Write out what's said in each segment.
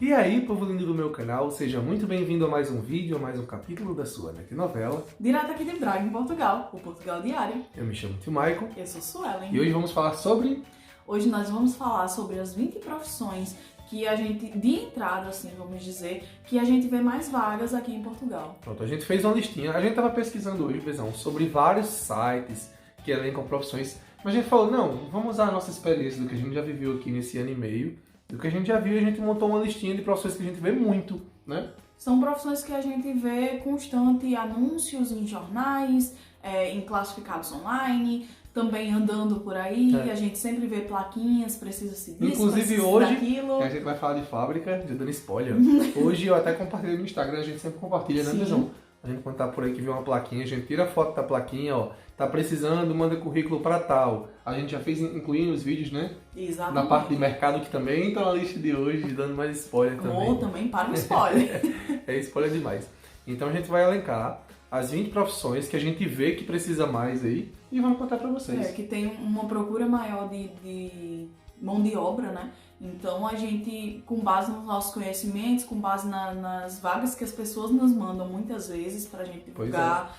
E aí, povo lindo do meu canal, seja muito bem-vindo a mais um vídeo, a mais um capítulo da sua novela. Direto aqui de Braga, em Portugal, o Portugal Diário. Eu me chamo Tio Michael. Eu sou Suelen. E hoje vamos falar sobre... Hoje nós vamos falar sobre as 20 profissões que a gente, de entrada, assim, vamos dizer, que a gente vê mais vagas aqui em Portugal. Pronto, a gente fez uma listinha, a gente estava pesquisando hoje, Bezão, sobre vários sites que elencam profissões, mas a gente falou, não, vamos usar a nossa experiência do que a gente já viveu aqui nesse ano e meio, do que a gente já viu, e a gente montou uma listinha de profissões que a gente vê muito, né? São profissões que a gente vê constante anúncios em jornais, em classificados online, também andando por aí, a gente sempre vê plaquinhas, precisa-se disso, inclusive precisa hoje, daquilo. a gente vai falar de fábrica, já dando spoiler. Hoje eu até compartilhei no Instagram, a gente sempre compartilha, né, Bezão? A gente quando tá por aí que vê uma plaquinha, a gente tira a foto da plaquinha, ó, tá precisando, manda currículo para tal. A gente já fez incluindo os vídeos, né? Exatamente. Na parte de mercado que também tá na lista de hoje, dando mais spoiler também. Ou também para o spoiler. É spoiler demais. Então a gente vai elencar as 20 profissões que a gente vê que precisa mais aí e vamos contar pra vocês. Que tem uma procura maior de mão de obra, né? Então a gente, com base nos nossos conhecimentos, com base nas vagas que as pessoas nos mandam muitas vezes pra gente divulgar,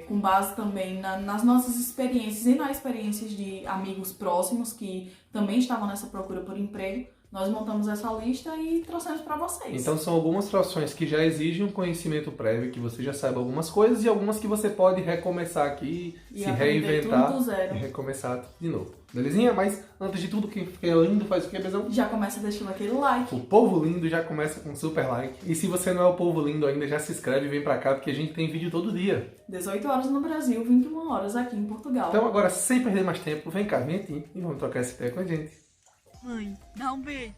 com base também nas nossas experiências e nas experiências de amigos próximos que também estavam nessa procura por emprego, nós montamos essa lista e trouxemos para vocês. Então são algumas profissões que já exigem um conhecimento prévio, que você já saiba algumas coisas, e algumas que você pode recomeçar aqui, e se reinventar tudo do zero. e recomeçar de novo. Belezinha? Mas antes de tudo, quem é lindo faz o quê, Bezão? Já começa deixando aquele like. O povo lindo já começa com super like. E se você não é o povo lindo ainda, já se inscreve e vem pra cá, porque a gente tem vídeo todo dia. 18 horas no Brasil, 21 horas aqui em Portugal. Então agora, sem perder mais tempo, vem cá, vem aqui e vamos trocar essa ideia com a gente. Mãe, dá um beijo.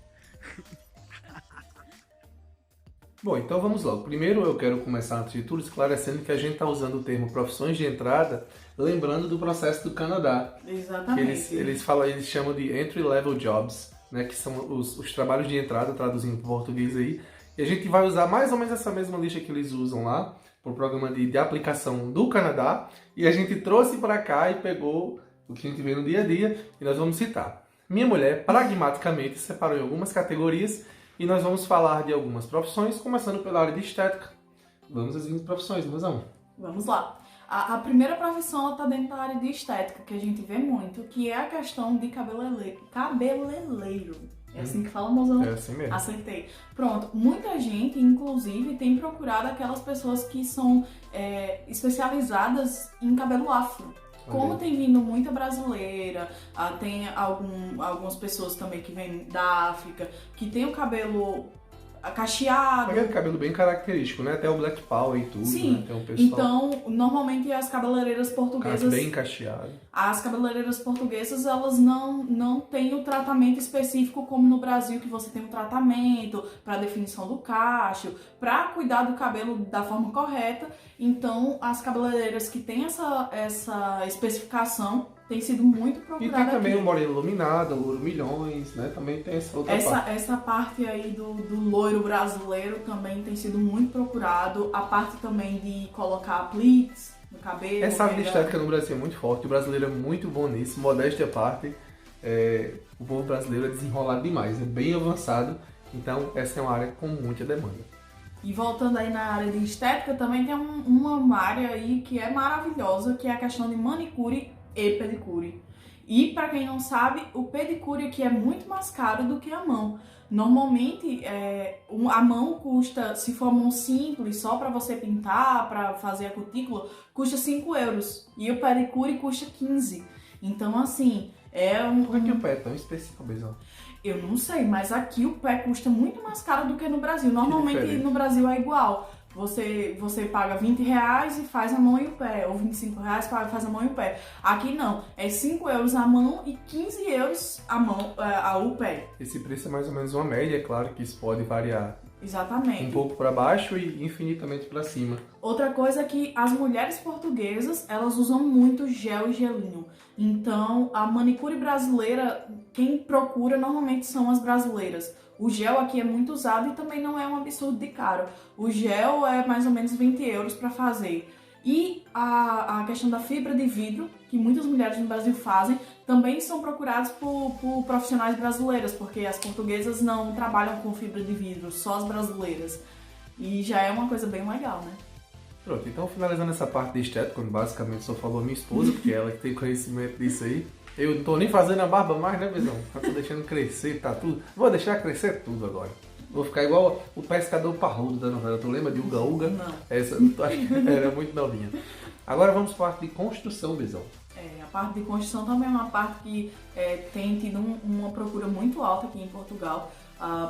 Bom, então vamos lá. Primeiro eu quero começar, antes de tudo, esclarecendo que a gente está usando o termo profissões de entrada, lembrando do processo do Canadá. Exatamente. Que eles chamam de entry level jobs, né, que são os trabalhos de entrada, traduzindo para português aí. E a gente vai usar mais ou menos essa mesma lista que eles usam lá, para o programa de aplicação do Canadá. E a gente trouxe para cá e pegou o que a gente vê no dia a dia e nós vamos citar. Minha mulher, pragmaticamente, separou em algumas categorias e nós vamos falar de algumas profissões, começando pela área de estética. Vamos às 20 profissões, Ilusão. Vamos lá. A primeira profissão está dentro da área de estética, que a gente vê muito, que é a questão de cabeleireiro. É assim que fala, mozão? É assim mesmo. Acertei. Pronto. Muita gente, inclusive, tem procurado aquelas pessoas que são especializadas em cabelo afro. Como tem vindo muita brasileira, tem algumas pessoas também que vêm da África, que tem o cabelo cacheado. Aquele cabelo bem característico, né? Até o Black Power e tudo, Sim. né? Tem um pessoal... Então, normalmente as cabeleireiras portuguesas... bem cacheado. As cabeleireiras portuguesas, elas não têm o tratamento específico como no Brasil, que você tem um tratamento para definição do cacho, para cuidar do cabelo da forma correta. Então, as cabeleireiras que têm essa especificação têm sido muito procuradas. E tem também aqui. o Moreno Iluminado, o Louro Milhões, né? Também tem essa outra parte. Essa parte aí do loiro brasileiro também tem sido muito procurado. A parte também de colocar apliques no cabelo. Essa área de estética no Brasil é muito forte, o brasileiro é muito bom nisso, modéstia à parte. O povo brasileiro é desenrolado demais, é bem avançado. Então essa é uma área com muita demanda. E voltando aí na área de estética, também tem uma área aí que é maravilhosa, que é a questão de manicure e pedicure. E para quem não sabe, o pedicure aqui é muito mais caro do que a mão. Normalmente a mão custa, se for mão simples, só para você pintar, para fazer a cutícula, custa 5 euros. E o pedicure custa 15. Então assim, Por que o pé é tão específico, Bezão? Eu não sei, mas aqui o pé custa muito mais caro do que no Brasil. Normalmente diferente. no Brasil é igual. Você paga R$20 e faz a mão e o pé, ou R$25 faz a mão e o pé. Aqui não, é 5 euros a mão e 15 euros a mão, o pé. Esse preço é mais ou menos uma média, é claro que isso pode variar Exatamente. um pouco para baixo e infinitamente para cima. Outra coisa é que as mulheres portuguesas, elas usam muito gel e gelinho. Então, a manicure brasileira, quem procura normalmente são as brasileiras. O gel aqui é muito usado e também não é um absurdo de caro. O gel é mais ou menos 20 euros para fazer. E a questão da fibra de vidro, que muitas mulheres no Brasil fazem, também são procuradas por profissionais brasileiras, porque as portuguesas não trabalham com fibra de vidro, só as brasileiras. E já é uma coisa bem legal, né? Pronto, então finalizando essa parte de estética, onde basicamente só falou a minha esposa, porque é ela que tem conhecimento disso aí. Eu não tô nem fazendo a barba mais, né, Bezão? Tô deixando crescer, tá tudo. Vou deixar crescer tudo agora. Vou ficar igual o pescador parrudo da novela. Tu lembra de Uga Uga? Não. Essa acho que era muito novinha. Agora vamos para a parte de construção, Bezão. A parte de construção também é uma parte que tem tido uma procura muito alta aqui em Portugal,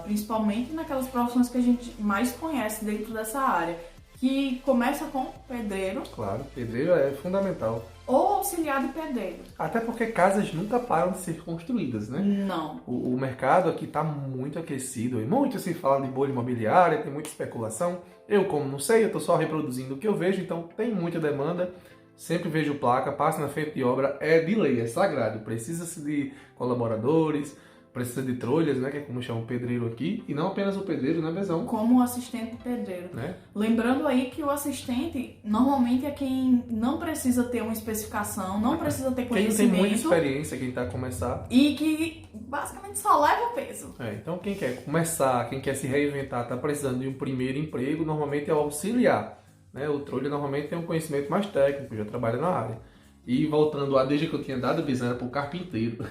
principalmente naquelas profissões que a gente mais conhece dentro dessa área, que começa com pedreiro. Claro, pedreiro é fundamental. Ou auxiliar de pedreiro. Até porque casas nunca param de ser construídas, né? Não. O mercado aqui está muito aquecido e muito se fala de bolha imobiliária, tem muita especulação. Eu, como não sei, eu estou só reproduzindo o que eu vejo, então tem muita demanda. Sempre vejo placa, passa na frente de obra, é de lei, é sagrado. Precisa-se de colaboradores, precisa de trolhas, né? Que é como chama o pedreiro aqui. E não apenas o pedreiro, né, Bezão? Como assistente de pedreiro. Né? Lembrando aí que o assistente normalmente é quem não precisa ter uma especificação, não precisa ter Quem conhecimento. tem muita experiência, quem está a começar. E que basicamente só leva o peso. Então quem quer começar, quem quer se reinventar, está precisando de um primeiro emprego, normalmente é o auxiliar. Né? O trolha normalmente tem um conhecimento mais técnico, já trabalha na área. E voltando a deixa que eu tinha dado, era para o carpinteiro.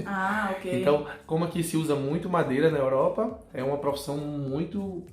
Ah, ok. Então, como aqui se usa muito madeira na Europa, é uma profissão muito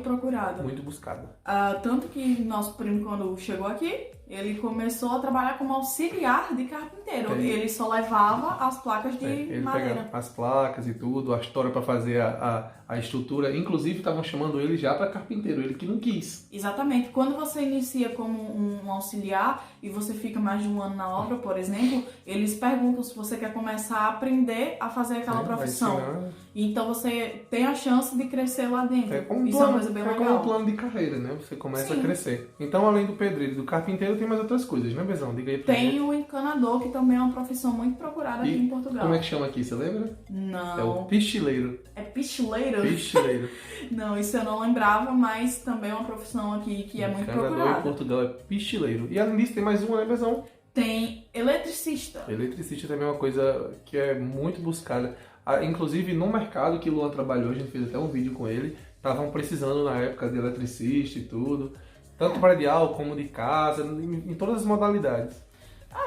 procurada. muito buscada. Tanto que nosso primo, quando chegou aqui, ele começou a trabalhar como auxiliar de carpinteiro. Entendi. Ele só levava as placas de Ele madeira. pega as placas e tudo, a história para fazer a estrutura. Inclusive, estavam chamando ele já para carpinteiro, ele que não quis. Exatamente. Quando você inicia como um auxiliar e você fica mais de um ano na obra, por exemplo, eles perguntam se você quer começar a aprender a fazer aquela profissão. Então você tem a chance de crescer lá dentro. Isso é uma coisa bem legal. como um plano de carreira, né? Você começa a crescer. Então, além do pedreiro e do carpinteiro, tem mais outras coisas, né, Bezão? Diga aí pra gente. Tem o encanador, que também é uma profissão muito procurada aqui em Portugal. Como é que chama aqui, você lembra? Não. É o pichileiro. É pichileiro? Pichileiro. Não, isso eu não lembrava, mas também é uma profissão aqui que é muito Encanador procurada. em Portugal é pichileiro. E além disso, tem mais uma, né, Bezão? Tem eletricista. Eletricista também é uma coisa que é muito buscada. Inclusive, no mercado que o Luan trabalhou, a gente fez até um vídeo com ele, estavam precisando na época de eletricista e tudo. Tanto predial como de casa, em todas as modalidades.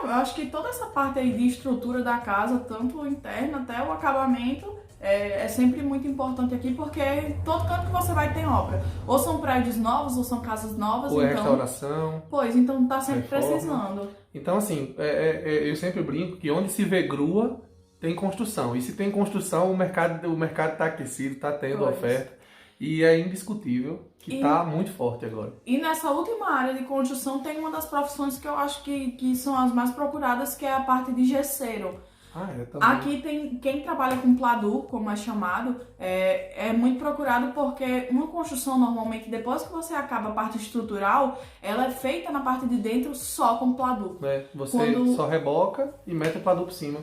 Eu acho que toda essa parte aí de estrutura da casa, tanto interna até o acabamento, é sempre muito importante aqui, porque todo canto que você vai tem obra. Ou são prédios novos, ou são casas novas. Ou então, restauração. Pois, então tá sempre Reforma. precisando. Então, assim, eu sempre brinco que onde se vê grua, tem construção. E se tem construção, o mercado está aquecido, está tendo Pois. oferta. E é indiscutível que está muito forte agora. E nessa última área de construção tem uma das profissões que eu acho que são as mais procuradas, que é a parte de gesseiro. Eu também. Aqui tem quem trabalha com pladur, como é chamado, é muito procurado porque uma construção normalmente, depois que você acaba a parte estrutural, ela é feita na parte de dentro só com pladur. Você só reboca e mete o pladur por cima.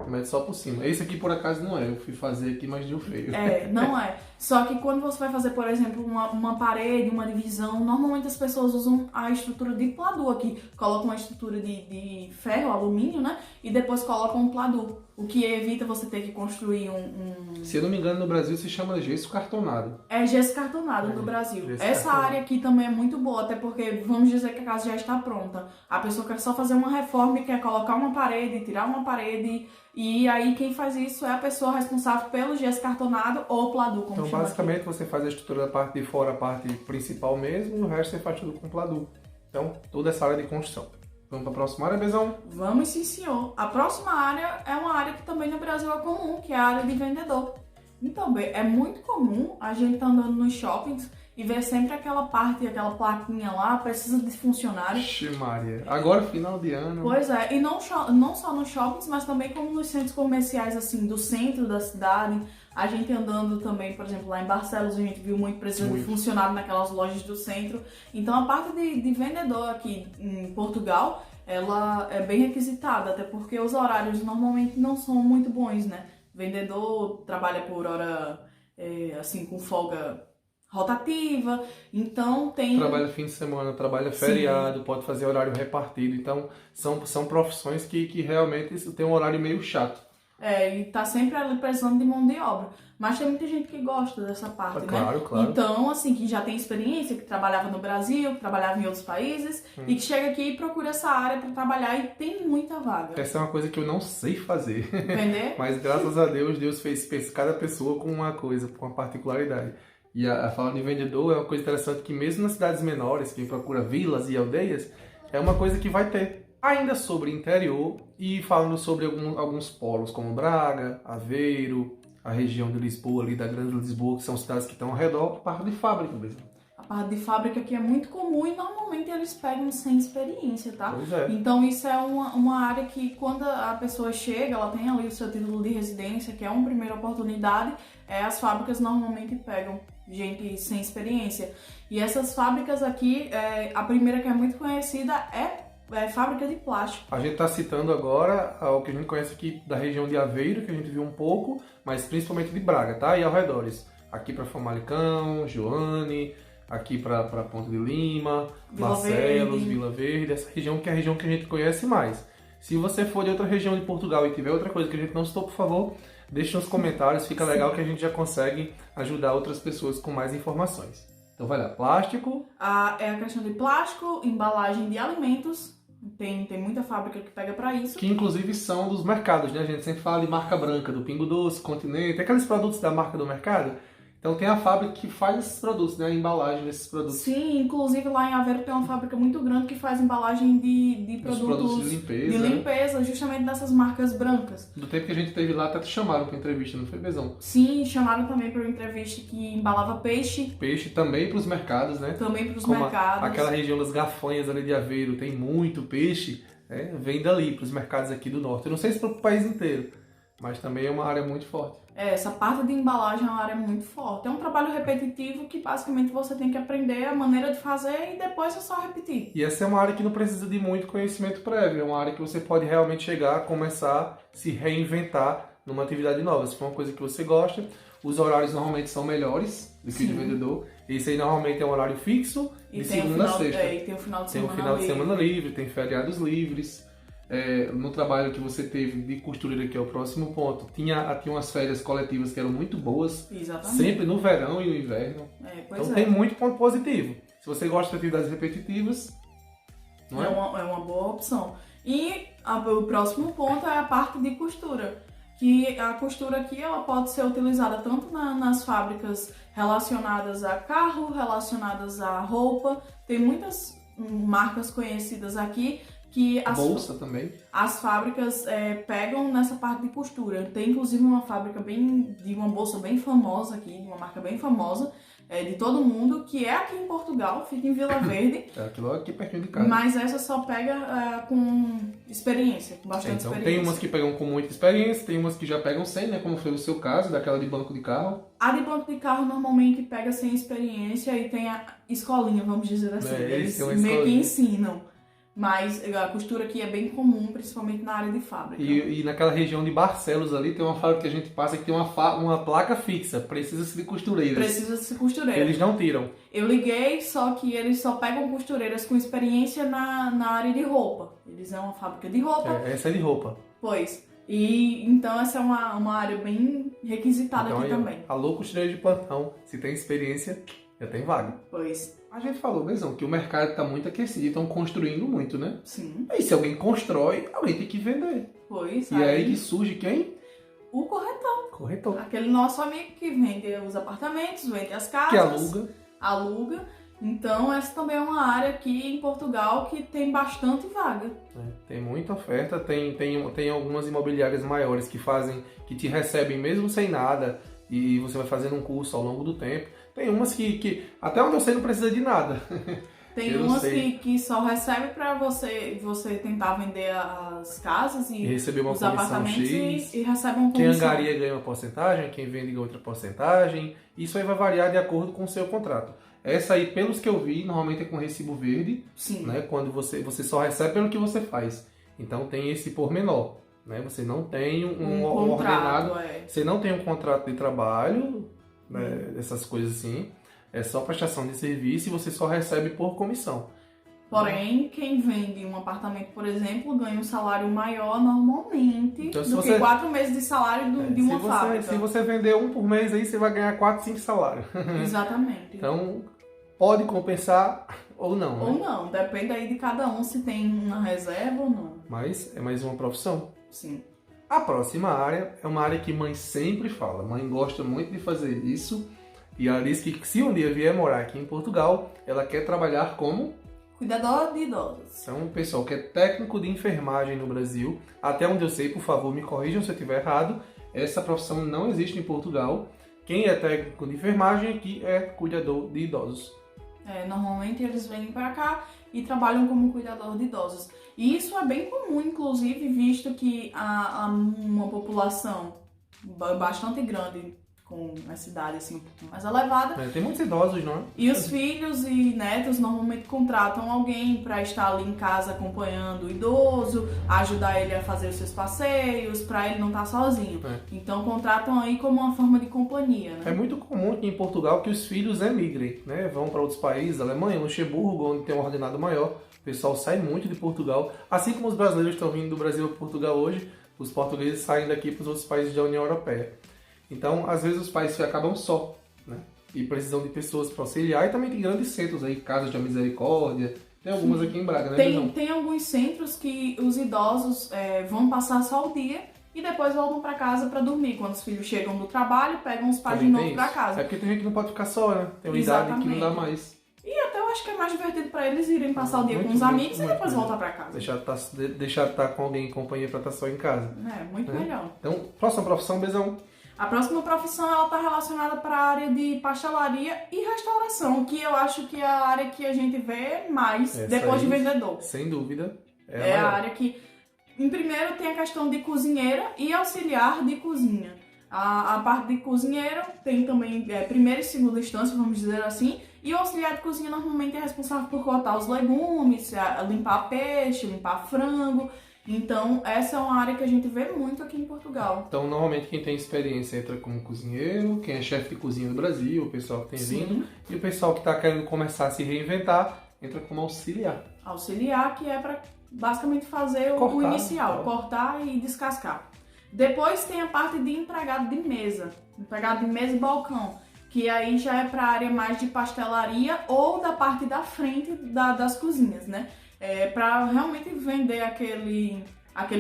Mete só por cima. Esse aqui por acaso não é, eu fui fazer aqui, mas deu feio. Não é. Só que quando você vai fazer, por exemplo, uma parede, uma divisão, normalmente as pessoas usam a estrutura de pladur aqui. Colocam uma estrutura de ferro, alumínio, né? E depois colocam um pladur. O que evita você ter que construir Se eu não me engano, no Brasil se chama gesso cartonado. É gesso cartonado no Brasil. Gesso Essa cartonado. área aqui também é muito boa, até porque vamos dizer que a casa já está pronta. A pessoa quer só fazer uma reforma e quer colocar uma parede, tirar uma parede. E aí quem faz isso é a pessoa responsável pelo gesso cartonado ou pladur, como Então, chama basicamente, aqui. você faz a estrutura da parte de fora, a parte principal mesmo, e o resto você faz tudo com pladur. Então, toda essa área de construção. Vamos para a próxima área, Bezão? Vamos sim, senhor. A próxima área é uma área que também no Brasil é comum, que é a área de vendedor. Então, bem, é muito comum a gente estar andando nos shoppings e ver sempre aquela parte, aquela plaquinha lá, precisa de funcionário. Ixi, Maria. Agora, final de ano. Pois é, e não só nos shoppings, mas também como nos centros comerciais, assim, do centro da cidade. A gente andando também, por exemplo, lá em Barcelos, a gente viu muito precisando de funcionário naquelas lojas do centro. Então, a parte de vendedor aqui em Portugal, ela é bem requisitada, até porque os horários normalmente não são muito bons, né? Vendedor trabalha por hora, assim, com folga rotativa, então tem... Trabalha fim de semana, trabalha feriado, pode fazer horário repartido, então são profissões que realmente tem um horário meio chato. E tá sempre ali precisando de mão de obra. Mas tem muita gente que gosta dessa parte, né? Claro. Então, assim, que já tem experiência, que trabalhava no Brasil, que trabalhava em outros países, e que chega aqui e procura essa área para trabalhar e tem muita vaga. Essa é uma coisa que eu não sei fazer. Entender? Mas graças a Deus, Deus fez cada pessoa com uma coisa, com uma particularidade. E a falando em vendedor, é uma coisa interessante que mesmo nas cidades menores, quem procura vilas e aldeias, é uma coisa que vai ter. Ainda sobre interior e falando sobre alguns polos como Braga, Aveiro, a região de Lisboa, ali da Grande Lisboa, que são cidades que estão ao redor, parte de fábrica mesmo. A parte de fábrica aqui é muito comum e normalmente eles pegam sem experiência, tá? Pois é. Então isso é uma área que quando a pessoa chega, ela tem ali o seu título de residência, que é uma primeira oportunidade, as fábricas normalmente pegam gente sem experiência. E essas fábricas aqui, a primeira que é muito conhecida é fábrica de plástico. A gente está citando agora o que a gente conhece aqui da região de Aveiro, que a gente viu um pouco, mas principalmente de Braga, tá? E arredores. Aqui para Famalicão, Joane, aqui para Ponta de Lima, Barcelos, Vila Verde, essa região que é a região que a gente conhece mais. Se você for de outra região de Portugal e tiver outra coisa que a gente não citou, por favor, deixe nos comentários, fica legal que a gente já consegue ajudar outras pessoas com mais informações. Então vai lá, plástico. É a questão de plástico, embalagem de alimentos. Tem muita fábrica que pega pra isso. Que inclusive são dos mercados, né? A gente sempre fala de marca branca, do Pingo Doce, Continente, aqueles produtos da marca do mercado. Então tem a fábrica que faz esses produtos, né? A embalagem desses produtos. Sim, inclusive lá em Aveiro tem uma fábrica muito grande que faz embalagem de produtos de limpeza. Justamente dessas marcas brancas. Do tempo que a gente teve lá, até te chamaram para entrevista, não foi, Bezão? Sim, chamaram também para uma entrevista que embalava peixe. Peixe também para os mercados, né? Também para os mercados. Aquela região das Gafanhas ali de Aveiro tem muito peixe, vem dali para os mercados aqui do norte. Eu não sei se para o país inteiro, mas também é uma área muito forte. Essa parte de embalagem é uma área muito forte. É um trabalho repetitivo que basicamente você tem que aprender a maneira de fazer e depois é só repetir. E essa é uma área que não precisa de muito conhecimento prévio, é uma área que você pode realmente chegar a começar a se reinventar numa atividade nova. Se for uma coisa que você gosta, os horários normalmente são melhores do que o de vendedor. Esse aí normalmente é um horário fixo, de segunda a sexta. E tem o final de semana livre. Tem o final de semana livre, tem feriados livres. No trabalho que você teve de costureira, que é o próximo ponto, tinha umas férias coletivas que eram muito boas. Exatamente. Sempre no verão e no inverno. Então tem muito ponto positivo. Se você gosta de atividades repetitivas, não é? É uma boa opção. E o próximo ponto é a parte de costura. Que a costura aqui ela pode ser utilizada tanto nas fábricas relacionadas a carro, relacionadas a roupa. Tem muitas marcas conhecidas aqui que bolsa também. As fábricas pegam nessa parte de costura. Tem inclusive uma fábrica de uma bolsa bem famosa aqui, de uma marca bem famosa, de todo mundo, que é aqui em Portugal, fica em Vila Verde. Aquilo aqui pertinho de casa. Mas essa só pega com experiência, com bastante experiência. Tem umas que pegam com muita experiência, tem umas que já pegam sem, né? Como foi o seu caso, daquela de banco de carro. A de banco de carro normalmente pega sem experiência e tem a escolinha, vamos dizer assim. Eles meio que ensinam. Mas a costura aqui é bem comum, principalmente na área de fábrica. E naquela região de Barcelos ali, tem uma fábrica que a gente passa que tem uma placa fixa. Precisa-se de costureiras. Precisa-se de costureiras. Eles não tiram. Eu liguei, só que eles só pegam costureiras com experiência na área de roupa. Eles é uma fábrica de roupa. Essa é de roupa. Pois. E então essa é uma área bem requisitada então, aqui também. Alô, costureira de plantão. Se tem experiência, já tem vaga. Pois. A gente falou, Bezão, que o mercado está muito aquecido e estão construindo muito, né? Sim. Aí se alguém constrói, alguém tem que vender. Pois. E aí que surge quem? O corretor. Corretor. Aquele nosso amigo que vende os apartamentos, vende as casas. Que aluga. Aluga. Então essa também é uma área aqui em Portugal que tem bastante vaga. Tem muita oferta, tem algumas imobiliárias maiores que te recebem mesmo sem nada e você vai fazendo um curso ao longo do tempo. Tem umas que até onde eu sei não precisa de nada. Tem umas que só recebe para você tentar vender as casas e receber uma os comissão apartamentos X. E recebe uma comissão. Quem angaria ganha uma porcentagem, quem vende ganha outra porcentagem. Isso aí vai variar de acordo com o seu contrato. Essa aí, pelos que eu vi, normalmente é com recibo verde. Sim. Né? Quando você só recebe pelo que você faz. Então tem esse pormenor. Né? Você não tem um ordenado. Você não tem um contrato de trabalho, né? Essas coisas assim. É só prestação de serviço e você só recebe por comissão. Porém, quem vende um apartamento, por exemplo, ganha um salário maior normalmente Então, do que 4 meses de salário de uma fábrica. Se você vender um por mês, aí você vai ganhar 4, 5 salários. Exatamente. Então, pode compensar ou não. Ou né? não, depende aí de cada um se tem uma reserva ou não. Mas é mais uma profissão. Sim. A próxima área é uma área que mãe sempre fala. Mãe gosta muito de fazer isso. E ela diz que se um dia vier morar aqui em Portugal, ela quer trabalhar como... Cuidador de idosos. Então, o pessoal que é técnico de enfermagem no Brasil, até onde eu sei, por favor, me corrijam se eu estiver errado, essa profissão não existe em Portugal. Quem é técnico de enfermagem aqui é cuidador de idosos. Normalmente eles vêm para cá e trabalham como cuidador de idosos. E isso é bem comum, inclusive, visto que há uma população bastante grande, com a cidade assim, um pouquinho mais elevada. Tem muitos idosos, não é? E os filhos e netos normalmente contratam alguém para estar ali em casa acompanhando o idoso, ajudar ele a fazer os seus passeios, para ele não estar sozinho. Então contratam aí como uma forma de companhia, né? É muito comum aqui em Portugal que os filhos emigrem, né? Vão para outros países, Alemanha, Luxemburgo, onde tem um ordenado maior. O pessoal sai muito de Portugal. Assim como os brasileiros estão vindo do Brasil para Portugal hoje, os portugueses saem daqui para os outros países da União Europeia. Então, às vezes os pais acabam só, né? E precisam de pessoas para auxiliar. E também tem grandes centros aí, Casas de Misericórdia. Tem algumas aqui em Braga, né? Tem alguns centros que os idosos vão passar só o dia e depois voltam para casa para dormir. Quando os filhos chegam do trabalho, pegam os pais de novo para casa. É porque tem gente que não pode ficar só, né? Tem uma idade que não dá mais. E até eu acho que é mais divertido para eles irem passar o dia com os amigos e depois voltar para casa. Deixar de estar com alguém em companhia para estar só em casa. Muito melhor. Então, próxima profissão, Bezão. A próxima profissão ela está relacionada para a área de pastelaria e restauração, que eu acho que é a área que a gente vê mais depois de vendedor. Sem dúvida. É a área que, em primeiro, tem a questão de cozinheira e auxiliar de cozinha. A parte de cozinheiro tem também primeira e segunda instância, vamos dizer assim, e o auxiliar de cozinha normalmente é responsável por cortar os legumes, limpar peixe, limpar frango. Então, essa é uma área que a gente vê muito aqui em Portugal. Então, normalmente, quem tem experiência entra como cozinheiro, quem é chefe de cozinha no Brasil, o pessoal que tem vindo, e o pessoal que está querendo começar a se reinventar, entra como auxiliar. Auxiliar, que é para basicamente fazer o inicial, cortar e descascar. Depois tem a parte de empregado de mesa e balcão, que aí já é para a área mais de pastelaria ou da parte da frente das cozinhas, né? Para realmente vender aquele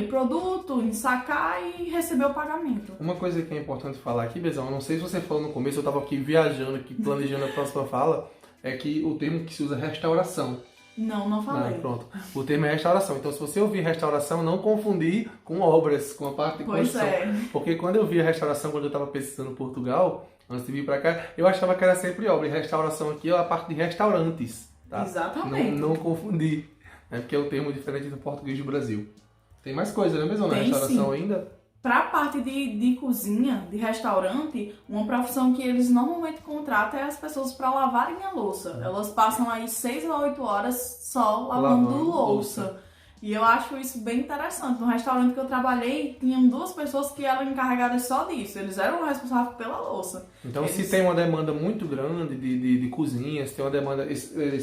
produto, ensacar e receber o pagamento. Uma coisa que é importante falar aqui, Bezão, eu não sei se você falou no começo, eu estava aqui viajando, aqui planejando a próxima fala, é que o termo que se usa é restauração. Não falei. Pronto. O termo é restauração. Então, se você ouvir restauração, não confundir com obras, com a parte de construção. Porque quando eu vi a restauração, quando eu estava pesquisando Portugal, antes de vir para cá, eu achava que era sempre obra. E restauração aqui é a parte de restaurantes. Tá? Exatamente. Não confundir. Porque é um termo diferente do português do Brasil. Tem mais coisa, né, mesmo na Tem, restauração sim. ainda? Para a parte de cozinha, de restaurante, uma profissão que eles normalmente contratam é as pessoas para lavarem a louça. Elas passam aí 6 a 8 horas só lavando louça. E eu acho isso bem interessante. No restaurante que eu trabalhei, tinham 2 pessoas que eram encarregadas só disso. Eles eram responsáveis pela louça. Então, se tem uma demanda muito grande de cozinha, se tem uma demanda...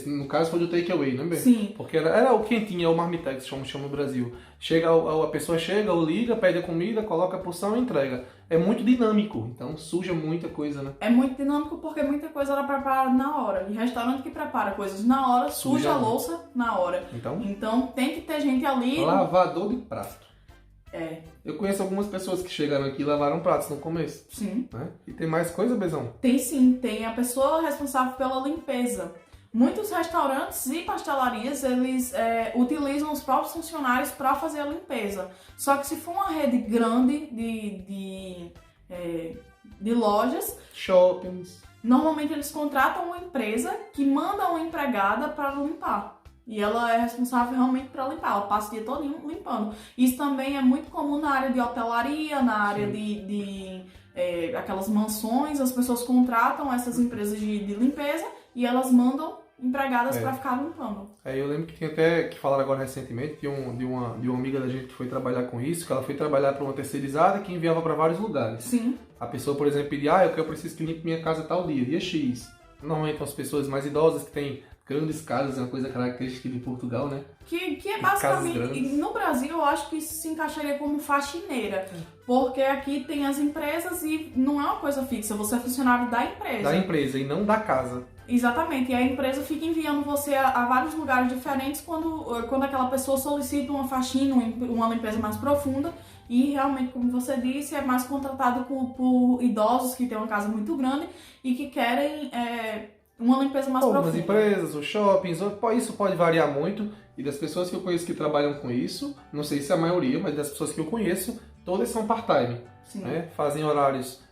no caso, foi do takeaway, né, Bê? Sim. Porque era o quentinho, é o marmitex, como chama no Brasil. A pessoa chega, ou liga, pede a comida, coloca a porção e entrega. É muito dinâmico, então suja muita coisa, né? É muito dinâmico porque muita coisa era preparada na hora. E restaurante que prepara coisas na hora, suja a louça na hora. Então tem que ter gente ali... Lavador de prato. Eu conheço algumas pessoas que chegaram aqui e lavaram pratos no começo. Sim. Né? E tem mais coisa, Bezão? Tem sim, tem a pessoa responsável pela limpeza. Muitos restaurantes e pastelarias, eles utilizam os próprios funcionários para fazer a limpeza. Só que se for uma rede grande de lojas... Shoppings. Normalmente eles contratam uma empresa que manda uma empregada para limpar. E ela é responsável realmente para limpar, ela passa o dia todo limpando. Isso também é muito comum na área de hotelaria, na área de aquelas mansões. As pessoas contratam essas empresas de limpeza e elas mandam empregadas para ficar limpando. Eu lembro que tinha até, que falaram agora recentemente, de uma amiga da gente que foi trabalhar com isso, que ela foi trabalhar para uma terceirizada que enviava para vários lugares. Sim. A pessoa, por exemplo, pedia, eu preciso que limpe minha casa tal dia X. normalmente as pessoas mais idosas que têm grandes casas, é uma coisa característica de Portugal, né? Que é basicamente, no Brasil eu acho que isso se encaixaria como faxineira, porque aqui tem as empresas e não é uma coisa fixa, você é funcionário da empresa. Da empresa e não da casa. Exatamente, e a empresa fica enviando você a vários lugares diferentes quando aquela pessoa solicita uma faxina, uma limpeza mais profunda. E realmente, como você disse, é mais contratado por idosos que têm uma casa muito grande e que querem uma limpeza mais Algumas profunda. empresas, os shoppings, isso pode variar muito. E das pessoas que eu conheço que trabalham com isso, não sei se é a maioria, mas das pessoas que eu conheço, todas são part-time. Né? Fazem horários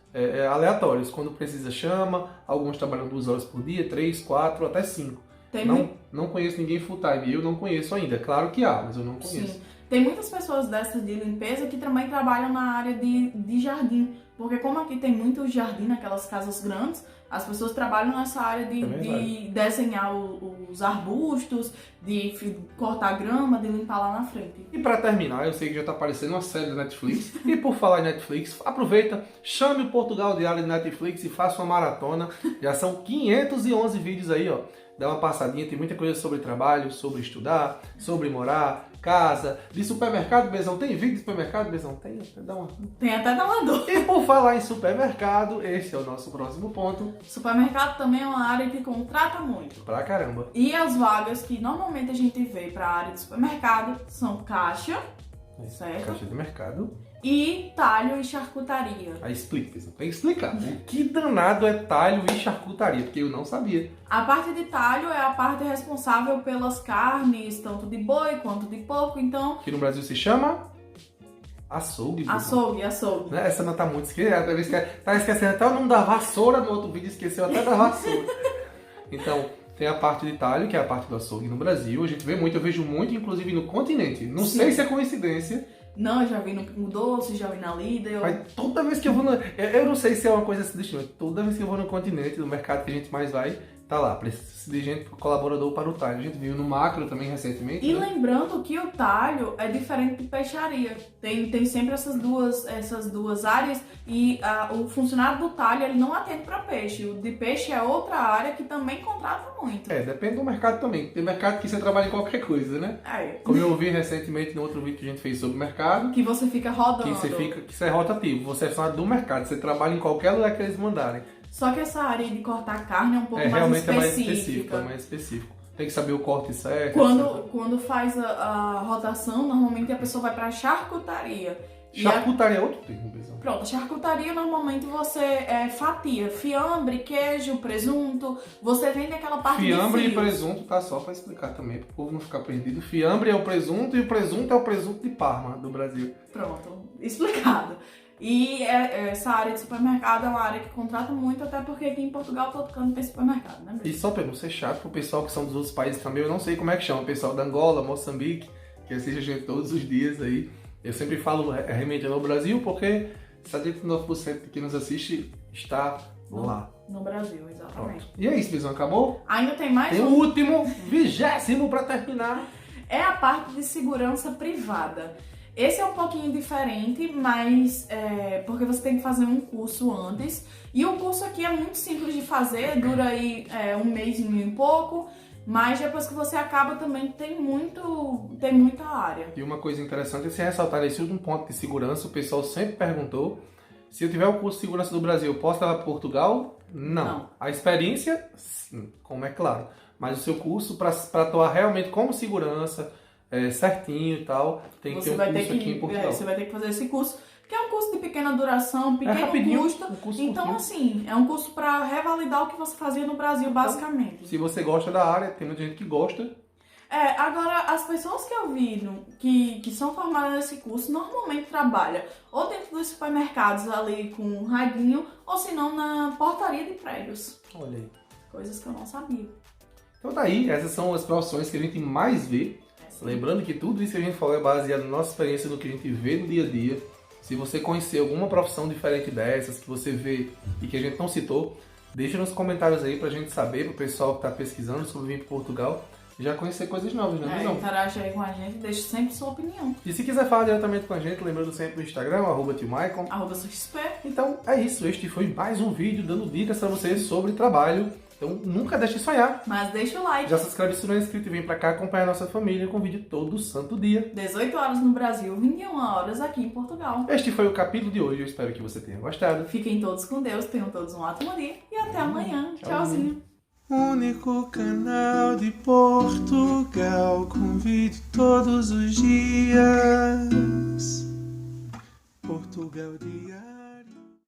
aleatórios. Quando precisa, chama. Alguns trabalham 2 horas por dia, 3, 4, até 5. Não conheço ninguém full-time. Eu não conheço ainda. Claro que há, mas eu não conheço. Sim. Tem muitas pessoas dessas de limpeza que também trabalham na área de jardim. Porque como aqui tem muito jardim naquelas casas grandes, as pessoas trabalham nessa área de desenhar os arbustos, de cortar grama, de limpar lá na frente. E pra terminar, eu sei que já tá aparecendo uma série da Netflix. E por falar em Netflix, aproveita, chame o Portugal Diário de Netflix e faça uma maratona. Já são 511 vídeos aí, ó. Dá uma passadinha, tem muita coisa sobre trabalho, sobre estudar, sobre morar, casa, de supermercado, Bezão. Tem vídeo de supermercado, Bezão? Tem até da uma dor. E por falar em supermercado, esse é o nosso próximo ponto. Supermercado também é uma área que contrata muito. Pra caramba. E as vagas que normalmente a gente vê pra área de supermercado são caixa, certo? Caixa de mercado. E talho e charcutaria. Aí explica, Bezão. Tem que explicar. O que danado é talho e charcutaria? Porque eu não sabia. A parte de talho é a parte responsável pelas carnes, tanto de boi quanto de porco, então... Que no Brasil se chama... açougue. Açougue. Né? Essa não tá muito esquecendo. Tá esquecendo até o nome da vassoura no outro vídeo, esqueceu até da vassoura. Então, tem a parte de talho, que é a parte do açougue no Brasil. A gente vê muito, eu vejo muito, inclusive no continente. Não sei se é coincidência. Não, eu já vi no Pingo Doce, já vi na Lidl. Mas toda vez que eu vou no... Eu não sei se é uma coisa assim do estilo, mas toda vez que eu vou no continente, no mercado que a gente mais vai, tá lá, precisa de gente, colaborador para o talho. A gente viu no Macro também recentemente. E né? Lembrando que o talho é diferente de peixaria. Tem sempre essas duas áreas e o funcionário do talho ele não atende para peixe. O de peixe é outra área que também contrata muito. Depende do mercado também. Tem mercado que você trabalha em qualquer coisa, né? Como eu ouvi recentemente no outro vídeo que a gente fez sobre o mercado. Que você fica rodando. Que você é rotativo. Você é funcionário do mercado. Você trabalha em qualquer lugar que eles mandarem. Só que essa área de cortar carne é um pouco mais realmente específica. É mais específico. Tem que saber o corte certo. Quando faz a rotação, normalmente a pessoa vai pra charcutaria. Charcutaria é outro termo, Bezão. Pronto, charcutaria normalmente você fatia fiambre, queijo, presunto. Você vende aquela parte Fiambre de e presunto, tá? Só pra explicar também, pro povo não ficar perdido. Fiambre é o presunto e o presunto é o presunto de Parma, do Brasil. Pronto, explicado. E essa área de supermercado é uma área que contrata muito, até porque aqui em Portugal todo canto tem supermercado, né? E só pra não ser chato pro pessoal que são dos outros países também, eu não sei como é que chama, o pessoal da Angola, Moçambique, que assiste a gente todos os dias aí. Eu sempre falo remediando ao Brasil, porque 79% que nos assiste está lá. No Brasil, exatamente. Pronto. E é isso, Bezão, acabou? Ainda tem mais Tem o último, 20º pra terminar. É a parte de segurança privada. Esse é um pouquinho diferente, mas porque você tem que fazer um curso antes. E o curso aqui é muito simples de fazer, dura aí um mês e pouco. Mas depois que você acaba também tem muita área. E uma coisa interessante é se ressaltar esse último ponto de segurança. O pessoal sempre perguntou: se eu tiver o curso de segurança do Brasil, eu posso levar para Portugal? Não. A experiência, sim, como é claro. Mas o seu curso, para atuar realmente como segurança, certinho e tal, tem que ter um curso aqui em Portugal. Você vai ter que fazer esse curso, que é um curso de pequena duração, pequeno custo. Então, assim, é um curso para revalidar o que você fazia no Brasil, basicamente. Então, se você gosta da área, tem muita gente que gosta. Agora, as pessoas que eu vi que são formadas nesse curso, normalmente trabalham ou dentro dos supermercados ali com um radinho, ou se não na portaria de prédios. Olha aí. Coisas que eu não sabia. Então daí, essas são as profissões que a gente mais vê. Lembrando que tudo isso que a gente falou é baseado na nossa experiência, no que a gente vê no dia a dia. Se você conhecer alguma profissão diferente dessas, que você vê e que a gente não citou, deixa nos comentários aí pra gente saber, pro pessoal que tá pesquisando sobre vir para Portugal, já conhecer coisas novas, né, Visão? Interage aí com a gente, deixa sempre sua opinião. E se quiser falar diretamente com a gente, lembrando sempre do Instagram, @tiomaicon. @suxp. Então é isso, este foi mais um vídeo dando dicas pra vocês sobre trabalho Então nunca deixe de sonhar. Mas deixa o like. Já se inscreve se não é inscrito e vem pra cá acompanhar a nossa família com vídeo todo santo dia. 18 horas no Brasil, 21 horas aqui em Portugal. Este foi o capítulo de hoje, eu espero que você tenha gostado. Fiquem todos com Deus, tenham todos um ótimo dia e até amanhã. Tchauzinho. Único canal de Portugal com vídeo todos os dias. Portugal de